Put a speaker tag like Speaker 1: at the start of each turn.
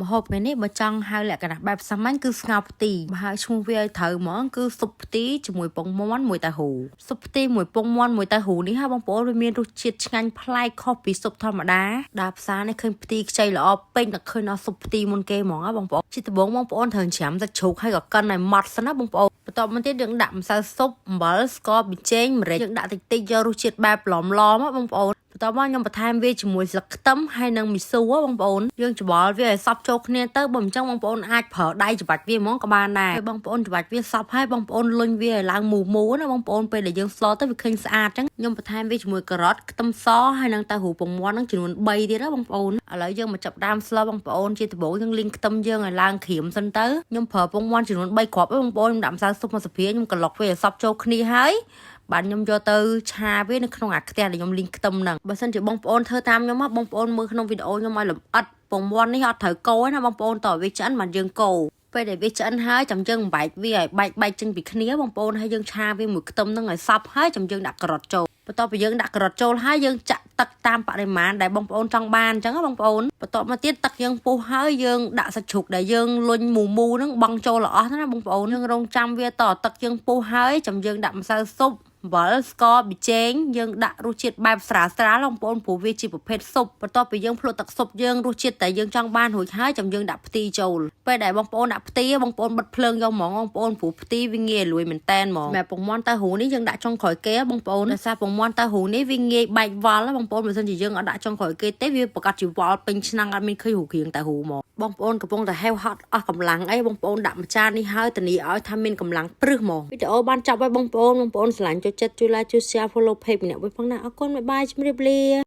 Speaker 1: ម្ហូបថ្ងៃនេះបើចង់ហៅលក្ខណៈបែបសាមញ្ញគឺស្ងោរផ្ទីបើហៅឈ្មោះវាឲ្យត្រូវហ្មងគឺស៊ុបផ្ទីជាមួយពងមាន់មួយតៅហ៊ូស៊ុបផ្ទីមួយពងមាន់មួយតៅហ៊ូនេះហ่าបងប្អូនវាមានរសជាតិឆ្ងាញ់ប្លែកខុសពីស៊ុបធម្មតាដើរផ្សារនេះឃើញផ្ទីខ្ចីល្អពេញតែឃើញដល់ស៊ុបផ្ទីមុនគេហ្មងបងប្អូនជាដំបូងបងប្អូនត្រូវច្រាំសាច់ជ្រូកហើយក៏កិនឲ្យម៉ត់សិនណាបងប្អូនបន្ទាប់មកទៀតយើងដាក់ម្សៅស៊ុបអំបិលស្ករប៊ីចេងម្រេចយើងដាក់តិចតិចយករសជាតិបែបឡំបងប្អូនបន្ទាប់មកខ្ញុំបន្ថែមវាជាមួយស្លឹកខ្ទឹមហើយនិងមីស៊ូបងប្អូនយើងច្បល់វាឲ្យសព្វចូលគ្នាទៅបើមិនចឹងបងប្អូនអាចប្រើដៃច្របាច់វាហ្មងក៏បានដែរហើយបងប្អូនច្របាច់វាសព្វហើយបងប្អូនលុញវាឲ្យឡើងមូលណាបងប្អូនពេលដែលយើងស្លទៅវាឃើញស្អាតចឹងខ្ញុំបន្ថែមវាជាមួយការ៉ុតខ្ទឹមសហើយនិងតៅហ៊ូពងមាន់ហ្នឹងចំនួន3ទៀតណាបងប្អូនឥឡូវយើងមកចាប់ដើមស្លបងប្អូនជាដំបូងយើងលីងខ្ទឹមយើងឲ្យឡើងក្រៀមសិនទៅខ្ញុំប្រើពងមាន់ចំនួន3គ្រាប់បងប្អូនខ្ញុំដាក់ម្សៅស៊ុបមកសភាខ្ញុំក្លុកវាឲ្យសព្វចូលគ្នាហើយបាទខ្ញុំយកទៅឆាវានៅក្នុងអាខ្ទះដែលខ្ញុំលីងខ្ទឹមហ្នឹងបើសិនជាបងប្អូនធ្វើតាមខ្ញុំមកបងប្អូនមើលក្នុងវីដេអូខ្ញុំឲ្យលម្អិតពងមាន់នេះអត់ត្រូវកូរណាបងប្អូនតើវាឆ្អិនបានយើងកូរពេលដែលវាឆ្អិនហើយចាំយើងបែកវាឲ្យបែកចេញពីគ្នាបងប្អូនហើយយើងឆាវាមួយខ្ទឹមហ្នឹងឲ្យសព្វហើយចាំយើងដាក់ការ៉ុតចូលបន្ទាប់ពីយើងដាក់ការ៉ុតចូលហើយយើងចាក់ទឹកតាមបរិមាណដែលបងប្អូនចង់បានអញ្ចឹងណាបងប្អូនបន្ទាប់មកទៀតទឹកយើងពុះហើយយើងដាក់សាច់ជ្រូកដែលយើងលុញមូហ្នឹងបង់ចូលល្អស់ណាបងប្អូនយើងរងចាំវាតទឹកយើងពុះហើយចាំយើងដាក់ម្សៅស៊ុបអំបិលស្ករប៊ីចេងយើងដាក់រសជាតិបែបស្រាលបងប្អូនព្រោះវាជាប្រភេទស៊ុបបន្ទាប់ពីយើងភ្លក់ទឹកស៊ុបយើងរសជាតិតែយើងចង់បានរួចហើយចាំយើងដាក់ផ្ទីចូលពេលដែលបងប្អូនដាក់ផ្ទីបងប្អូនបិទភ្លើងយកហ្មងបងប្អូនព្រោះផ្ទីវាងាយលួយមែនតែនហ្មងសម្រាប់ពងមាន់តៅហ៊ូនេះយើងដាក់ចុងក្រោយគេបងប្អូនដោយសារពងមាន់តៅហ៊ូនេះវាងាយបែកវល់បងប្អូនបើមិនជាយើងអត់ដាក់ចុងក្រោយគេទេវាប្រកាសជាវល់ពេញឆ្នាំងអត់មានឃើញរូបរាងតៅហ៊ូហ្មងបងប្អូនកំពុងតែហេវហត់អស់កម្លាំងអីបងប្អូនដាក់មួយចាននេះហើយធានាឲ្យថាមានកម្លាំងព្រឹសហ្មងវីដេអូបានចប់ហើយបងប្អូនស្រឡាញ់ចូលចិត្តជួយ like ជួយ share follow page ម្នាក់មួយផងណាអរគុណបាយបាយជម្រាបលា